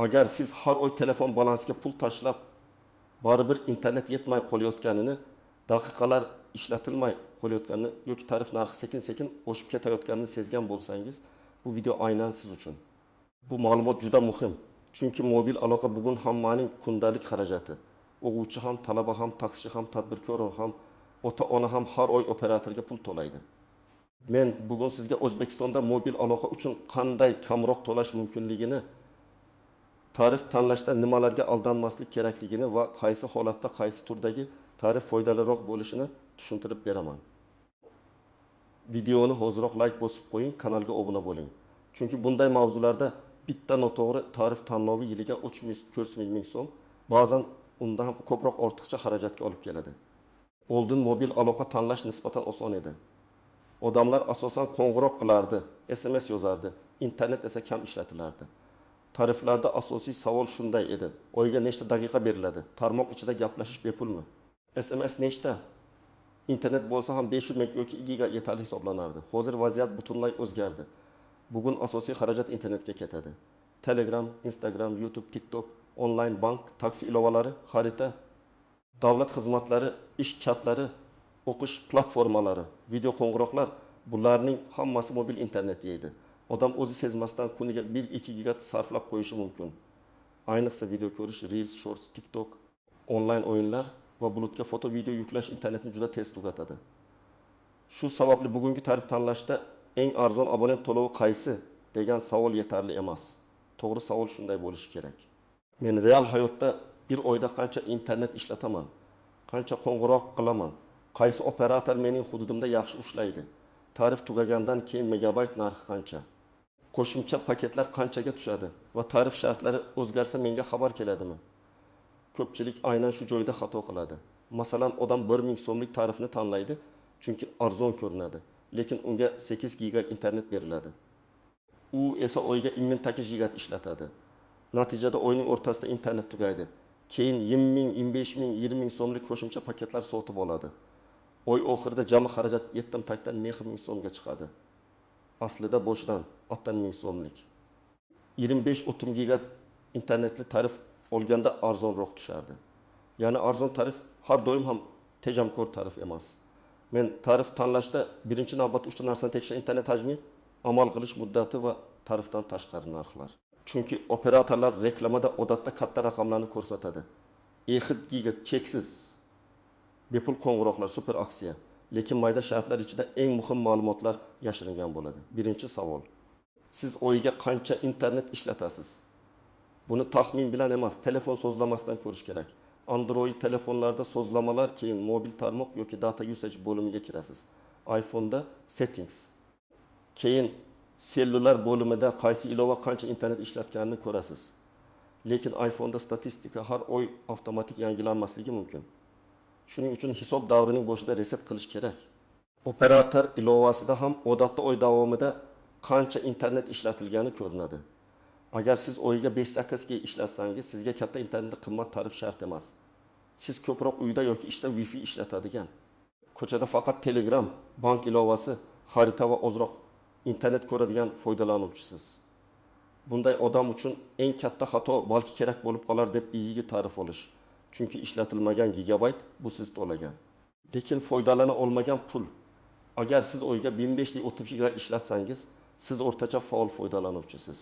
agar siz har oy telefon balansiga pul tashlab, baribir internet yetmay qolayotganini, daqiqalar ishlatilmay qolayotganini yoki tarif narxi sekin-sekin oshib ketayotganini sezgan bo'lsangiz, bu video aynan siz uchun. Bu ma'lumot juda muhim. Chunki mobil aloqa bugun hammaning kundalik xarajati. O'quvchi ham, talaba ham, taksichi ham, tadbirkor ham, ota-ona ham har oy operatorga pul to'laydi. Men bugun sizga O'zbekistonda mobil aloqa uchun qanday kamroq to'lash mumkinligini, tarif tanlashda nimalarga aldanmaslik kerakligini va qaysi holatda qaysi turdagi tarif foydaliroq bo'lishini tushuntirib beraman. Videoni hoziroq like bosib qo'ying, kanalga obuna bo'ling. Chunki bunday mavzularda bitta noto'g'ri tarif tanlovi yiliga 300-400 ming so'm, ba'zan undan ham ko'proq ortiqcha xarajatga olib keladi. Oldin mobil aloqa tanlash nisbatan oson edi. Odamlar asosan qo'ng'iroq qilardi, SMS yozardi, internet esa kam ishlatilardi. Tariflarda asosiy savol shunday edi: oyga nechta daqiqa beriladi? Tarmoq ichida gaplashish bepulmi? SMS nechta? İnternet bo'lsa ham 500 meg yoki 2 giga yetarli hisoblanardi. Hozir vaziyat butunlay o'zgardi. Bugun asosiy xarajat internetga ketadi. Telegram, Instagram, YouTube, TikTok, onlayn bank, taksi ilovalari, xarita, davlat xizmatlari, ish chatlari, o'qish platformalari, video qo'ng'iroqlar, bularning hammasi mobil internet yeydi. Odam o'zi sezmasdan kuniga 1-2 giga sarflab qo'yishi mumkin. Ayniqsa video ko'rish, Reels, Shorts, TikTok, onlayn o'yinlar va bulutga foto video yuklash internetni juda tez tugatadi. Shu sababli bugungi tarif tanlashda eng arzon abonent to'lovi qaysi degan savol yetarli emas. To'g'ri savol shunday bo'lishi kerak. Men real hayotda bir oyda qancha internet ishlataman, qancha qo'ng'iroq qilaman, qaysi operator mening hududimda yaxshi ushlaydi, tarif tugagandan keyin megabayt narxi qancha, qo'shimcha paketlar qanchaga tushadi va tarif shartlari o'zgarsa menga xabar keladimi? Ko'pchilik aynan shu joyda xato qiladi. Masalan, odam 1000 so'mlik tarifni tanlaydi, chunki arzon ko'rinadi, lekin unga 8 giga internet beriladi. U esa oyga 28 giga ishlatadi. Natijada oyning o'rtasida internet tugaydi. Keyin 20 ming, 25 ming, 20 ming so'mlik qo'shimcha paketlar sotib oladi. Oy oxirida jami xarajat 7-8 ming so'mga chiqadi. Aslida boshdan 60 ming so'mlik. 25-30 giga internetli tarif olganda arzonroq tushardi. Ya'ni arzon tarif har doim ham tejamkor tarif emas. Men tarif tanlashda birinchi navbatda 3 ta narsani tekshir: internet hajmi, amal qilish muddati va tarifdan tashqari narxlar. Chunki operatorlar reklamada odatda katta raqamlarni ko'rsatadi. Exit giga, cheksiz, bepul qo'ng'iroqlar, super aksiya. Lekin mayda shartlar ichida eng muhim ma'lumotlar yashiringan bo'ladi. Birinchi savol: siz oyiga qancha internet ishlatasiz? Buni taxmin bilan emas, telefon sozlamasidan ko'rish kerak. Android telefonlarda sozlamalar, keyin mobil tarmoq yoki data usage bo'limiga kirasiz. iPhone'da settings. Keyin sellular bo'limida qaysi ilova qancha internet ishlatganini ko'rasiz. Lekin iPhone'da statistika har oy avtomatik yangilanmasligi mumkin. Shuning uchun hisob davrining boshida reset qilish kerak. Operator ilovasida ham odatda oy davomida qancha internet ishlatilgani ko'rinadi. Agar siz oyiga 5-8 giga ishlatsangiz, sizga katta internetda qimmat tarif shart emas. Siz ko'proq uyda yoki ishda Wi-Fi ishlatadigan, ko'chada faqat Telegram, bank ilovasi, xarita va ozroq internet ko'radigan foydalanuvchisiz. Bunday odam uchun eng katta xato balki kerak bo'lib qolar deb iyiga tarif olish. Chunki ishlatilmagan gigabayt bu siz to'lagan. Lekin foydalana olmagan pul. Agar siz oyiga 1500-30 giga ishlatsangiz, siz o'rtacha faol foydalanuvchisiz.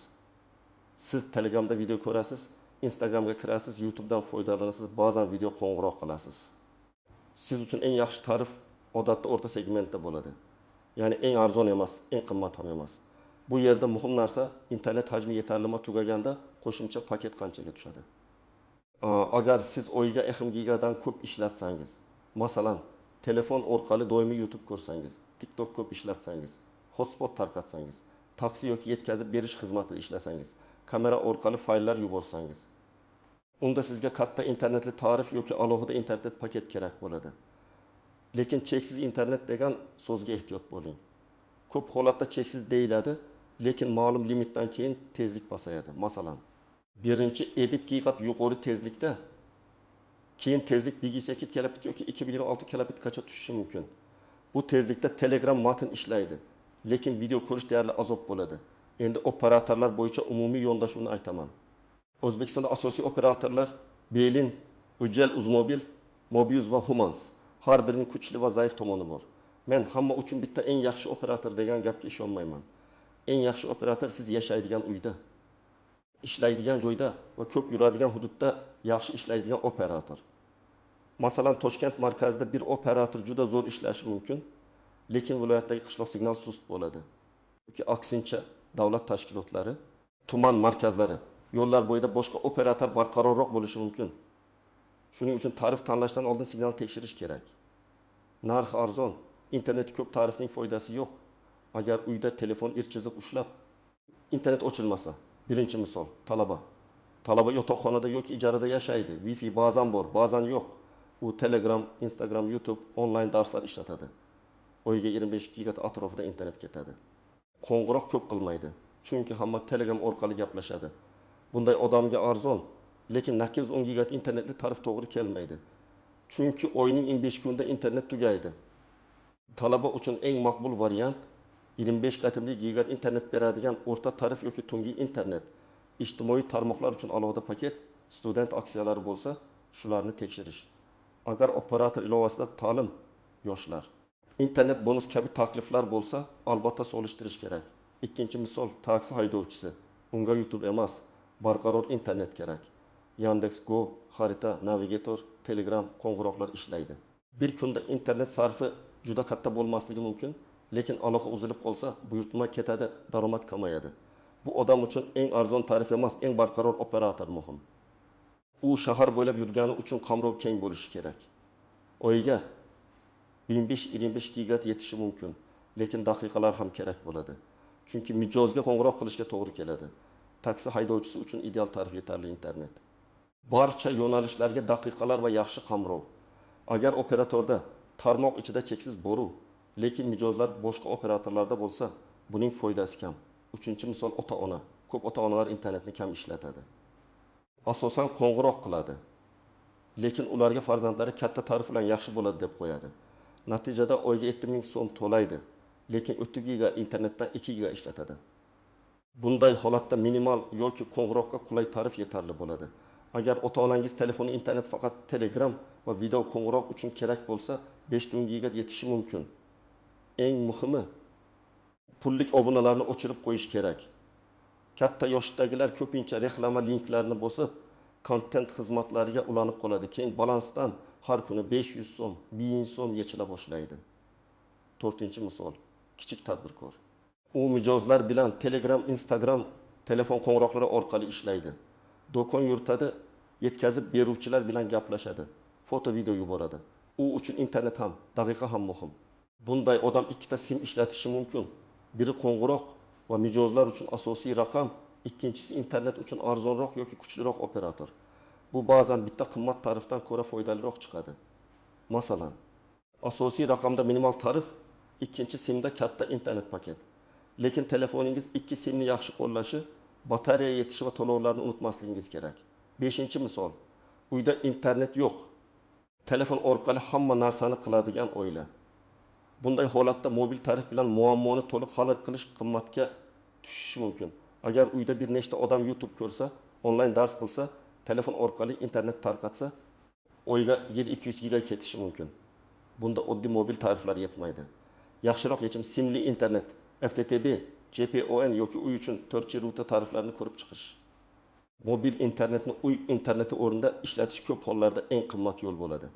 Siz Telegramda video ko'rasiz, Instagramga kirasiz, YouTube'dan foydalanasiz, ba'zan video qo'ng'iroq qilasiz. Siz uchun eng yaxshi tarif odatda o'rta segmentda bo'ladi. Ya'ni eng arzon emas, eng qimmat ham emas. Bu yerda muhim narsa internet hajmi yetarlimi tugaganda qo'shimcha paket qanchaga tushadi. Agar siz oyiga 1 gigadan ko'p ishlatsangiz, masalan, telefon orqali doimiy YouTube ko'rsangiz, TikTok ko'p ishlatsangiz, hotspot tarqatsangiz, taksi yoki yetkazib berish xizmatida ishlasangiz, kamera orqali fayllar yuborsangiz, unda sizga katta internetli tarif yoki alohida internet paket kerak bo'ladi. Lekin cheksiz internet degan so'zga ehtiyot bo'ling. Ko'p holatda cheksiz deyiladi, lekin ma'lum limitdan keyin tezlik pasayadi. Masalan, birinchi 7 giga yuqori tezlikda, keyin tezlik 1.8 kilobit yoki 2.6 kilobitgacha tushishi mumkin. Bu tezlikda Telegram matn ishlaydi, lekin video ko'rish deyarli azob bo'ladi. Endi operatorlar bo'yicha umumiy yondashuvni aytaman. O'zbekistonda asosiy operatorlar Belin, Ujel Uzmobil, Mobiuz va Humans. Har birining kuchli va zaif tomoni bor. Men hamma uchun bitta eng yaxshi operator degan gapga ishonmayman. Eng yaxshi operator siz yashaydigan uyda, ishlaydigan joyda va ko'p yuradigan hududda yaxshi ishlaydigan operator. Masalan, Toshkent markazida bir operator juda zo'r ishlashi mumkin, lekin viloyatdagi qishloq signal sust bo'ladi. Yoki aksincha, davlat tashkilotlari, tuman markazlari, yo'llar bo'yida boshqa operator barqarorroq bo'lishi mumkin. Shuning uchun tarif tanlashdan oldin signal tekshirish kerak. Narx arzon, internet ko'p, tarifning foydasi yo'q. Agar uyda telefon irchizib ushlab, internet ochilmasa, birinchi misol, talaba yotoqxonada yoki ijarada yashaydi. Wi-Fi ba'zan bor, ba'zan yo'q. U Telegram, Instagram, YouTube onlayn darslar ishlatadi. Oyiga 25 giga atrofida internet ketadi. Qo'ng'iroq ko'p qilmaydi, chunki hamma Telegram orqali gaplashadi. Bunday odamga arzon, lekin 210 giga internetli tarif to'g'ri kelmaydi. Chunki oyning 5 kunida internet tugaydi. Talaba uchun eng maqbul variant 25 qatimli giga internet beradigan o'rta tarif yoki tungi internet. Ijtimoiy tarmoqlar uchun alohida paket, student aksiyalari bo'lsa, shularni tekshirish. Agar operator ilovasida ta'lim, yoshlar, internet bonus kabi takliflar bo'lsa, albatta solishtirish kerak. Ikkinchi misol, taksi haydovchisi. Unga YouTube emas, barqaror internet kerak. Yandex.Go, xarita, navigator, Telegram, qo'ng'iroqlar ishlaydi. Bir kunda internet sarfi juda katta bo'lmasligi mumkin, lekin aloqa uzilib qolsa, buyurtma ketadi, daromad kamayadi. Bu odam uchun eng arzon tarif emas, eng barqaror operator muhim. U shahar bo'ylab yurgani uchun qamrov keng bo'lishi kerak. Oyiga 15-25 giga yetishi mumkin, lekin daqiqalar ham kerak bo'ladi. Chunki mijozga qo'ng'iroq qilishga to'g'ri keladi. Taksi haydovchisi uchun ideal tarif yetarli internet. Barcha yo'nalishlarga daqiqalar va yaxshi qamrov. Agar operatorda tarmoq ichida cheksiz boruv, lekin mijozlar boshqa operatorlarda bo'lsa, buning foydasi kam. Uchinchi misol, ota-ona. Ko'p ota-onalar internetni kam ishlatadi. Asosan qo'ng'iroq qiladi, lekin ularga farzandlari katta tarif bilan yaxshi bo'ladi deb qo'yadi. Natijada oyga 7000 so'm to'laydi, lekin 30 giga internetdan 2 giga ishlatadi. Bunday holatda minimal yoki qo'ng'iroqqa qulay tarif yetarli bo'ladi. Agar ota-onangiz telefoni internet faqat Telegram va video qo'ng'iroq uchun kerak bo'lsa, 5000 giga yetishi mumkin. Eng muhimi, pullik obunalarni o'chirib qo'yish kerak. Katta yoshdagilar ko'pincha reklama linklarni bosib, kontent xizmatlariga ulanib qoladi. Keyin balansdan har kuni 500 so'm, 1000 so'm yechila boshlaydi. 4-misol, kichik tadbirkor. U mijozlar bilan Telegram, Instagram, telefon qo'ng'iroqlari orqali ishlaydi. Do'kon yuritadi, yetkazib beruvchilar bilan gaplashadi, foto, video yuboradi. U uchun internet ham, daqiqa ham muhim. Bunday odam ikkita sim ishlatishi mumkin. Biri qo'ng'iroq va mijozlar uchun asosiy raqam, ikkinchisi internet uchun arzonroq yoki kuchliroq operator. Bu ba'zan bitta qimmat tarifdan ko'ra foydaliroq chiqadi. Masalan, asosiy raqamda minimal tarif, ikkinchi simda katta internet paket. Lekin telefoningiz ikki simni yaxshi qo'llashi, batareya yetishi va to'lovlarni unutmasligingiz kerak. 5-misol, uyda internet yo'q. Telefon orqali hamma narsani qiladigan oila. Bunday holatda mobil tarif bilan muammoni to'liq hal qilish qimmatga tushishi mumkin. Agar uyda bir nechta odam YouTube ko'rsa, onlayn dars qilsa, telefon orqali internet tarqatsa, oyiga 700 giga ketishi mumkin. Bunda oddiy mobil tariflar yetmaydi. Yaxshiroq yechim simli internet, FTTB, GPON yoki uy uchun 4G ruta tariflarini ko'rib chiqish. Mobil internetni uy interneti o'rnida ishlatish ko'p hollarda eng qimmat yo'l bo'ladi.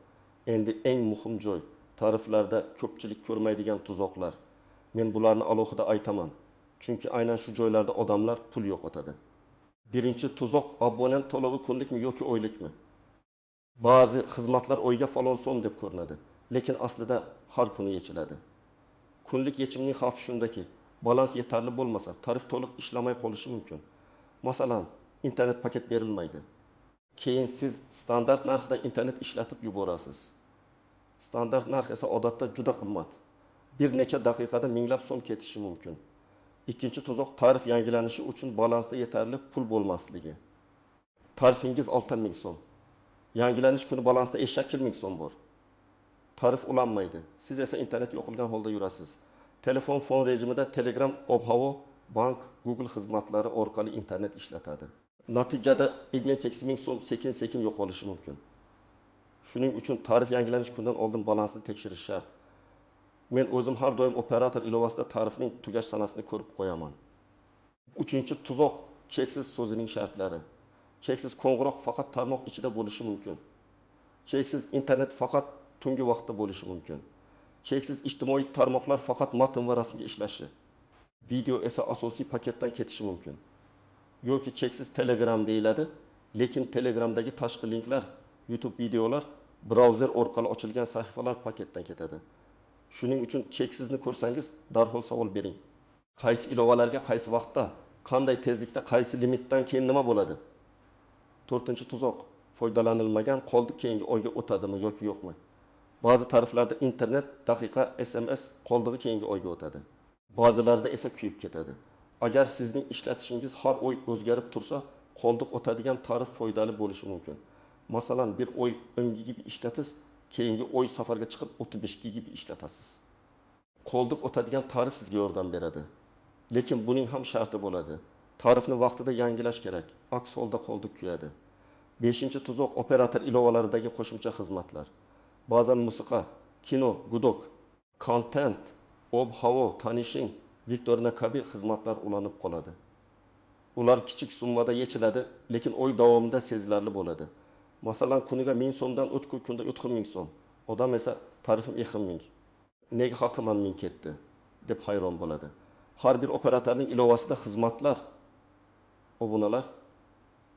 Endi eng muhim joy, tariflarda ko'pchilik ko'rmaydigan tuzoqlar. Men bularni alohida aytaman, chunki aynan shu joylarda odamlar pul yo'qotadi. Birinchi tuzoq, abonent to'lovi kunlikmi yoki oylikmi? Ba'zi xizmatlar oyga falon so'm deb ko'rinadi, lekin aslida har kuni yechiladi. Kunlik yechimning xavfi shundaki, balans yetarli bo'lmasa, tarif to'liq ishlamay qolishi mumkin. Masalan, internet paket berilmaydi. Keyin siz standart narxda internet ishlatib yuborasiz. Standart narx esa odatda juda qimmat. Bir necha daqiqada minglab so'm ketishi mumkin. Ikkinchi tuzoq, tarif yangilanishi uchun balansda yetarli pul bo'lmasligi. Tarifingiz 6000 so'm. Yangilanish kuni balansda 5000 so'm bor. Tarif ulanmaydi. Siz esa internet yo'qolgan holda yurasiz. Telefon fon rejimida Telegram, ob-havo, bank, Google xizmatlari orqali internet ishlatadi. Natijada 58 ming so'm sekin-sekin yo'qolishi mumkin. Shuning uchun tarif yangilanish kundan oldin balansni tekshirish shart. Men o'zim har doim operator ilovasida tarifning tugash sanasini ko'rib qo'yaman. 3-tuzoq cheksiz so'zining shartlari. Cheksiz qo'ng'iroq faqat tarmoq ichida bo'lishi mumkin. Cheksiz internet faqat tungi vaqtda bo'lishi mumkin. Cheksiz ijtimoiy tarmoqlar faqat matn va rasmga ishlashi. Video esa asosiy paketdan ketishi mumkin. Yoki cheksiz Telegram deyiladi, lekin Telegramdagi tashqi linklar, YouTube videolar, brauzer orqali ochilgan sahifalar paketdan ketadi. Shuning uchun cheksizni ko'rsangiz, darhol savol bering. Qaysi ilovalarga qaysi vaqtda, qanday tezlikda, qaysi limitdan keyin nima bo'ladi? 4-tuzoq. Foydalanilmagan qoldiq keyingi oyga o'tadimi yoki yo'qmi? Ba'zi tariflarda internet, daqiqa, SMS qoldig'i keyingi oyga o'tadi. Ba'zilarida esa kuyib ketadi. Agar sizning ishlatishingiz har oy o'zgarib tursa, qoldiq o'tadigan tarif foydali bo'lishi mumkin. Masalan, bir oy 10 GB ishlatasiz, keyingi oy safarga chiqib 35 GB ishlatasiz. Qoldiq o'tadigan tarif sizga yordam beradi. Lekin buning ham sharti bo'ladi. Tarifni vaqtida yangilash kerak. Aks holda qoldiq kuyadi. 5-tuzoq operator ilovalaridagi qo'shimcha xizmatlar. Ba'zan musiqa, kino, gudok, content, ob-havo, tanishing, Viktorina kabi xizmatlar ulanib qoladi. Ular kichik summada yechiladi, lekin oy davomida sezilarli bo'ladi. Masalan, kuniga 1000 so'mdan o'tkur kunda 4000 so'm. Odam esa tarifim 2000. Nega haqiman 1000 ketdi deb hayron bo'ladi. Har bir operatorning ilovasida xizmatlar, obunalar,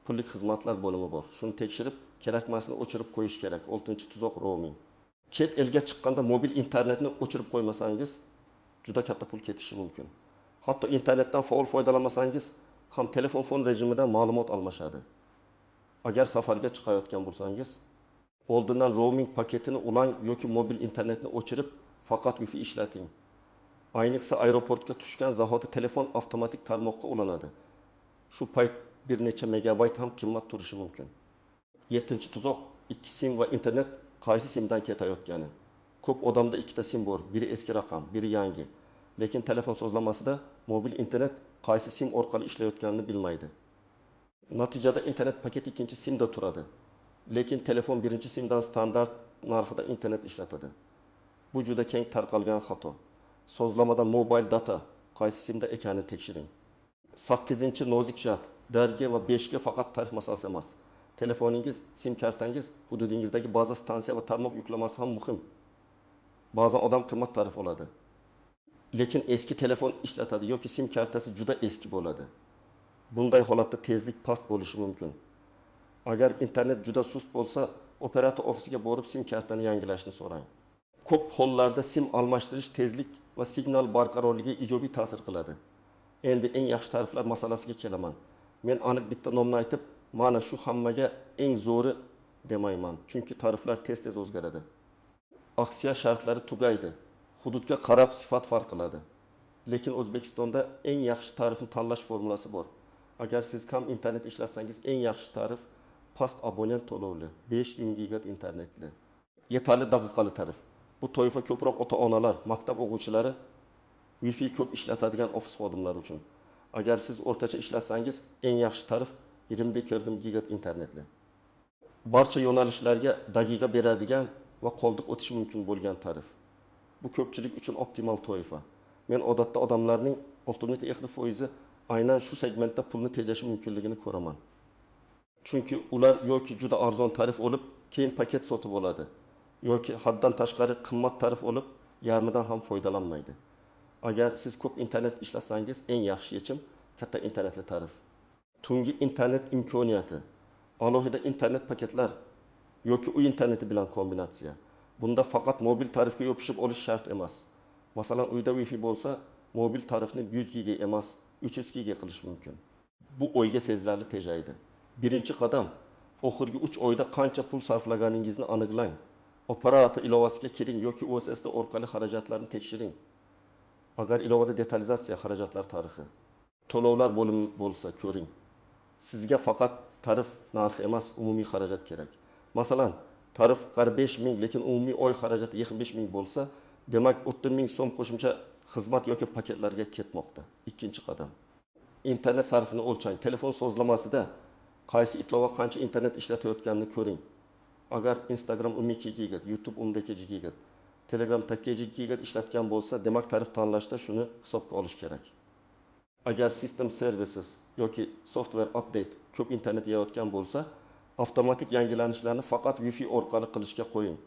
pullik xizmatlar bo'limi bor. Shuni tekshirib, kerakmasini o'chirib qo'yish kerak. 6-tuzoq roaming. Chet elga chiqqanda mobil internetni o'chirib qo'ymasangiz, juda katta pul ketishi mumkin. Hatto internetdan faol foydalanmasangiz ham telefon fon rejimidan ma'lumot almashadi. Agar safarga chiqayotgan bo'lsangiz, oldindan roaming paketini ulang yoki mobil internetni o'chirib, faqat Wi-Fi ishlating. Ayniqsa aeroportga tushgan zahoti telefon avtomatik tarmoqqa ulanadi. Shu payt bir necha megabayt ham qimmat turishi mumkin. 7-tuzoq 2 sim va internet qaysi simdan ketayotgani. Ko'p odamda ikkita sim bor, biri eski raqam, biri yangi. Lekin telefon sozlamasida mobil internet qaysi sim orqali ishlayotganini bilmaydi. Natijada internet paketi 2-simda turadi. Lekin telefon 1-simdan standart narxida internet ishlatadi. Bu juda keng tarqalgan xato. Sozlamada mobile data qaysi simda ekanini tekshiring. 8-nozik jat, 4G va 5G faqat tarif masalasi emas. Telefoningiz, sim kartangiz, hududingizdagi baza stansiya va tarmoq yuklamasi ham muhim. Ba'zan odam qimmat tarif oladi. Lekin eski telefon ishlatadi yoki sim kartasi juda eski bo'ladi. Bunday holatda tezlik past bo'lishi mumkin. Agar internet juda sust bo'lsa, operator ofisiga borib sim kartani yangilashni so'rang. Ko'p hollarda sim almashtirish tezlik va signal barqarorligiga ijobiy ta'sir qiladi. Endi eng yaxshi tariflar masalasiga kelaman. Men aniq bitta nomni aytib, mana shu hammaga eng zo'ri demayman, chunki tariflar tez-tez o'zgaradi. Aksiya shartlari tugaydi. Hududga qarab sifat farq qiladi. Lekin O'zbekistonda eng yaxshi tarifni tanlash formulasi bor. Agar siz kam internet ishlatsangiz, eng yaxshi tarif past abonent to'lovli 5000 GB internetli. Yetarli daqiqali tarif. Bu toifa ko'proq ota-onalar, maktab o'quvchilari, Wi-Fi ko'p ishlatadigan ofis xodimlari uchun. Agar siz o'rtacha ishlatsangiz, eng yaxshi tarif 20 GB internetli. Barcha yo'nalishlarga daqiqa beradigan va qoldiq o'tishi mumkin bo'lgan tarif. Bu ko'pchilik uchun optimal toifa. Men odatda odamlarning 60% aynan shu segmentda pulni tejashi mumkinligini ko'raman. Chunki ular yoki juda arzon tarif olib, keyin paket sotib oladi, yoki haddan tashqari qimmat tarif olib, yarmidan ham foydalanmaydi. Agar siz ko'p internet ishlatsangiz, eng yaxshi yechim katta internetli tarif. Tungi internet imkoniyati, alohida internet paketlar yoki uy interneti bilan kombinatsiya. Bunda faqat mobil tarifga yopishib olish shart emas. Masalan, uyda Wi-Fi bo'lsa, mobil tarifni 100 GB emas, 300 GB qilish mumkin. Bu oyga sezilarli tejaydi. Birinchi qadam, oxirgi 3 oyda qancha pul sarflaganingizni aniqlang. Operator ilovasiga kiring yoki OSSD orqali xarajatlarni tekshiring. Agar ilovada detalizatsiya xarajatlar tarixi, to'lovlar bo'limi bo'lsa ko'ring. Sizga faqat tarif narxi emas, umumiy xarajat kerak. Masalan, tarif 5000, lekin umumiy oy xarajati 25000 bo'lsa, demak 30000 so'm qo'shimcha xizmat yoki paketlarga ketmoqda. Ikkinchi qadam. internet sarfini o'lchang. Telefon sozlamasida qaysi itlova qancha internet ishlatayotganini ko'ring. Agar Instagram 12 giga, YouTube 12 giga, Telegram 8 giga ishlatgan bo'lsa, demak tarif tanlashda shuni hisobga olish kerak. Agar system services yoki software update ko'p internet yeyotgan bo'lsa, avtomatik yangilanishlarni faqat Wi-Fi orqali qilishga qo'ying.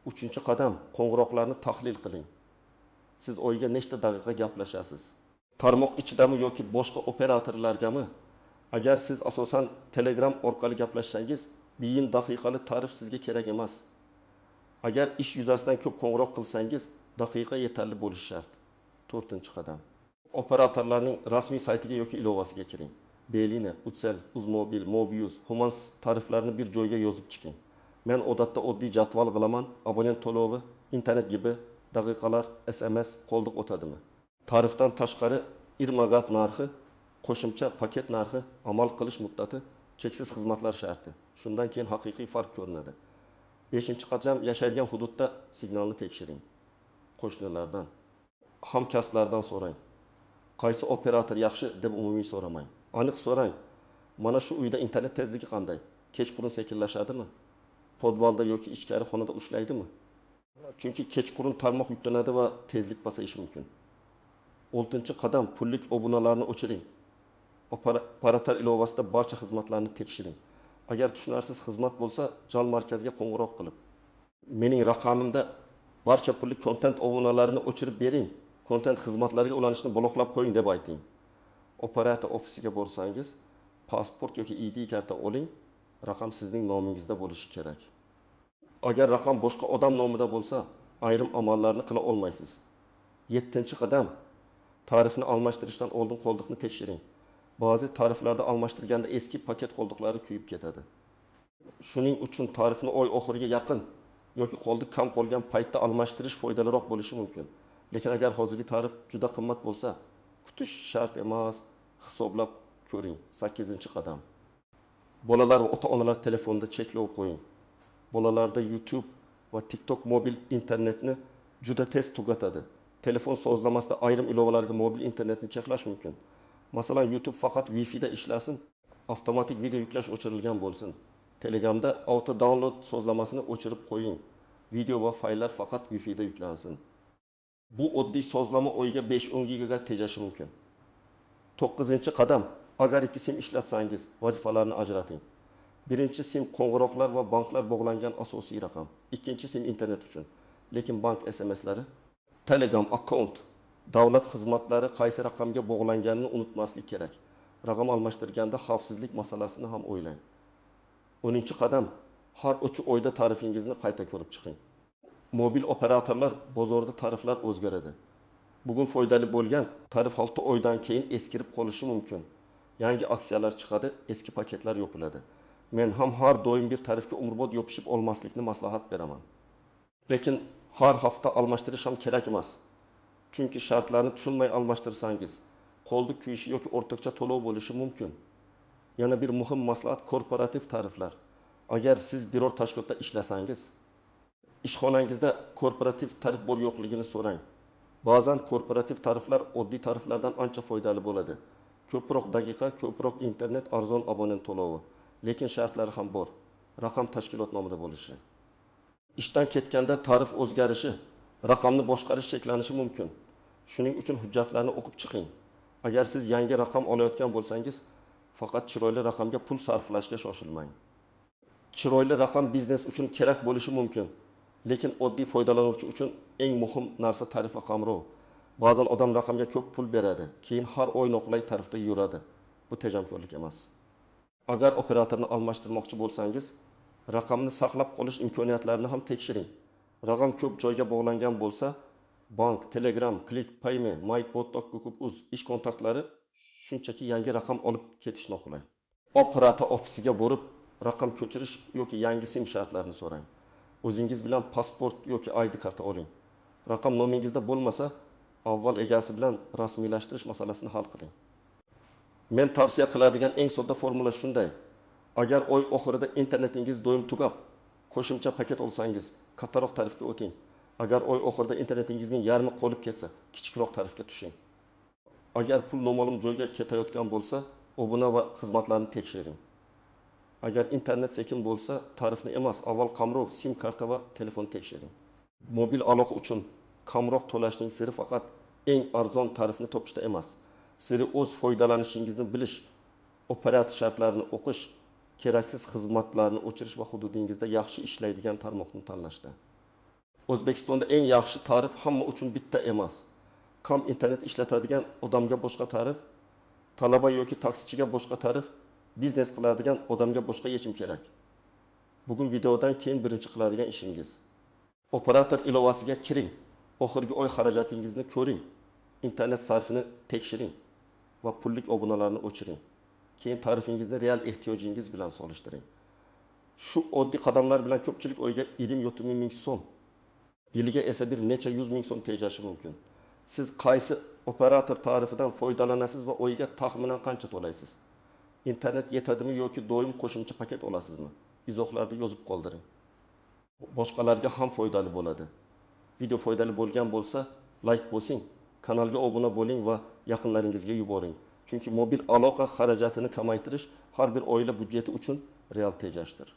3-qadam, qo'ng'iroqlarni tahlil qiling. Siz oyga nechta daqiqa gaplashasiz? Tarmoq ichidami yoki boshqa operatorlargami? Agar siz asosan Telegram orqali gaplashsangiz, biyin daqiqali tarif sizga kerak emas. Agar ish yuzasidan ko'p qo'ng'iroq qilsangiz, daqiqa yetarli bo'lishi shart. 4-qadam. Operatorlarning rasmiy saytiga yoki ilovasiga kiring. Beeline, Ucell, Uzmobil, Mobius, Humans tariflarini bir joyga yozib chiqing. Men odatda oddiy jadval qilaman, abonent to'lovi, internet gibi, daqiqalar, SMS, qoldiq o'tadimi? Tarifdan tashqari irmagat narxi, qo'shimcha paket narxi, amal qilish muddati, cheksiz xizmatlar sharti. Shundan keyin haqiqiy farq ko'rinadi. 5-qadam, yashaydigan hududda signalni tekshiring. Qo'shnilardan, hamkasblardan so'rang. Qaysi operator yaxshi deb umumiy so'ramang. Aniq so'rang. Mana shu uyda internet tezligi qanday? Kechqurun sekinlashadimi? Podvalda yoki ichkari xonada ushlaydimi? Chunki kechqurun tarmoq yuklanadi va tezlik pasayishi mumkin. 6-qadam, pullik obunalarni o'chiring. Operator ilovasida barcha xizmatlarni tekshiring. Agar tushunarsiz xizmat bo'lsa, jol markaziga qo'ng'iroq qilib, mening raqamimda barcha pullik kontent obunalarini o'chirib bering. Kontent xizmatlariga ulanishni bloklab qo'ying deb ayting. Operator ofisiga borsangiz, pasport yoki ID karta oling, raqam sizning nomingizda bo'lishi kerak. Agar raqam boshqa odam nomida bo'lsa, ayrim amallarni qila olmaysiz. 7-qadam, tarifni almashtirishdan oldin qoldiqni tekshiring. Ba'zi tariflarda almashtirganda eski paket qoldiqlari kuyib ketadi. Shuning uchun tarifni oy oxiriga yaqin yoki qoldiq kam qolgan paytda almashtirish foydaliroq bo'lishi mumkin. Lekin agar hozirgi tarif juda qimmat bo'lsa, kutish shart emas, hisoblab ko'ring. 8-qadam. Bolalar va ota-onalar telefonda cheklov qo'ying. Bolalarda YouTube va TikTok mobil internetni juda tez tugatadi. Telefon sozlamasida ayrim ilovalarga mobil internetni cheklash mumkin. Masalan, YouTube faqat Wi-Fi da ishlasin, avtomatik video yuklash o'chirilgan bo'lsin. Telegramda auto download sozlamasini o'chirib qo'ying. Video va fayllar faqat Wi-Fi da yuklansin. Bu oddiy sozlama oyiga 5-10 gigaga tejashi mumkin. 9-qadam, agar 2 sim ishlatsangiz, vazifalarni ajrating. Birinchi sim qo'ng'iroqlar va banklar bog'langan asosiy raqam. Ikkinchi sim internet uchun. Lekin bank SMSlari, Telegram account, davlat xizmatlari qaysi raqamga bog'langanini unutmaslik kerak. Raqam almashtirganda xavfsizlik masalasini ham o'ylang. 10-qadam, har 3 oyda tarifingizni qayta ko'rib chiqing. Mobil operatorlar bozorda tariflar o'zgaradi. Bugun foydali bo'lgan tarif 6 oydan keyin eskirib qolishi mumkin. Yangi aksiyalar chiqadi, eski paketlar yopiladi. Men ham har doim bir tarifga umrbod yopishib olmaslikni maslahat beraman. Lekin har hafta almashtirish ham kerak emas. Chunki shartlarni tushunmay almashtirsangiz, qoldiq kuyishi yoki o'rtacha to'lov bo'lishi mumkin. Yana bir muhim maslahat korporativ tariflar. Agar siz biror tashkilotda ishlasangiz, ishxonangizda korporativ tarif bor yo'qligini so'rang. Ba'zan korporativ tariflar oddiy tariflardan ancha foydali bo'ladi. Ko'proq daqiqa, ko'proq internet, arzon abonent to'lovi. Lekin shartlari ham bor. Raqam tashkilot nomida bo'lishi. Ishdan ketganda tarif o'zgarishi, raqamni boshqarish cheklanishi mumkin. Shuning uchun hujjatlarni o'qib chiqing. Agar siz yangi raqam olayotgan bo'lsangiz, faqat chiroyli raqamga pul sarflashga shoshilmang. Chiroyli raqam biznes uchun kerak bo'lishi mumkin. Lekin oddiy foydalanuvchi uchun eng muhim narsa tarif va qamrov. Ba'zan odam raqamga ko'p pul beradi, keyin har oy noqulay tarifda yuradi. Bu tejamkorlik emas. Agar operatorni almashtirmoqchi bo'lsangiz, raqamni saqlab qolish imkoniyatlarini ham tekshiring. Raqam ko'p joyga bog'langan bo'lsa, bank, Telegram, ClickPayme, mypod.uz ish kontaktlari shunchaki yangi raqam olib ketish noqulay. Operator ofisiga borib, raqam ko'chirish yoki yangi sim shartlarini so'rang. O'zingiz bilan pasport yoki ID karta oling. Raqam nomingizda bo'lmasa, avval egasi bilan rasmiylashtirish masalasini hal qiling. Men tavsiya qiladigan eng sodda formula shunday. Agar oy oxirida internetingiz doim tugab, qo'shimcha paket olsangiz, kattaroq tarifga o'ting. Agar oy oxirida internetingizning yarmi qolib ketsa, kichikroq tarifga tushing. Agar pul noma'lum joyga ketayotgan bo'lsa, obuna va xizmatlarni tekshiring. Agar internet sekin bo'lsa, tarifni emas, avval qamrov, sim karta va telefon tekshiring. Mobil aloqa uchun kamroq to'lashning siri faqat eng arzon tarifni topishda emas. Siri o'z foydalanishingizni bilish, operator shartlarini o'qish, keraksiz xizmatlarni o'chirish va hududingizda yaxshi ishlaydigan tarmoqni tanlashda. O'zbekistonda eng yaxshi tarif hamma uchun bitta emas. Kam internet ishlatadigan odamga boshqa tarif, talaba yoki taksichiga boshqa tarif, biznes qiladigan odamga boshqa yechim kerak. Bugun videodan keyin birinchi qiladigan ishingiz. Operator ilovasiga kiring. Oxirgi oy xarajatingizni ko'ring. Internet sarfini tekshiring va pullik obunalarni o'chiring. Keyin tarifingizni real ehtiyojingiz bilan solishtiring. Shu oddiy qadamlar bilan ko'pchilik oyga 20-30 ming so'm, yiliga esa bir necha 100 ming so'm tejashi mumkin. Siz qaysi operator tarifidan foydalanasiz va oyga taxminan qancha to'laysiz? İnternet yetadimi yoki doim qo'shimcha paket olasizmi? Izohlarda yozib qoldiring. Boshqalarga ham foydali bo'ladi. Video foydali bo'lgan bo'lsa, like bosing, kanalga obuna bo'ling va yaqinlaringizga yuboring. Chunki mobil aloqa xarajatini kamaytirish har bir oila budjeti uchun real tejashdir.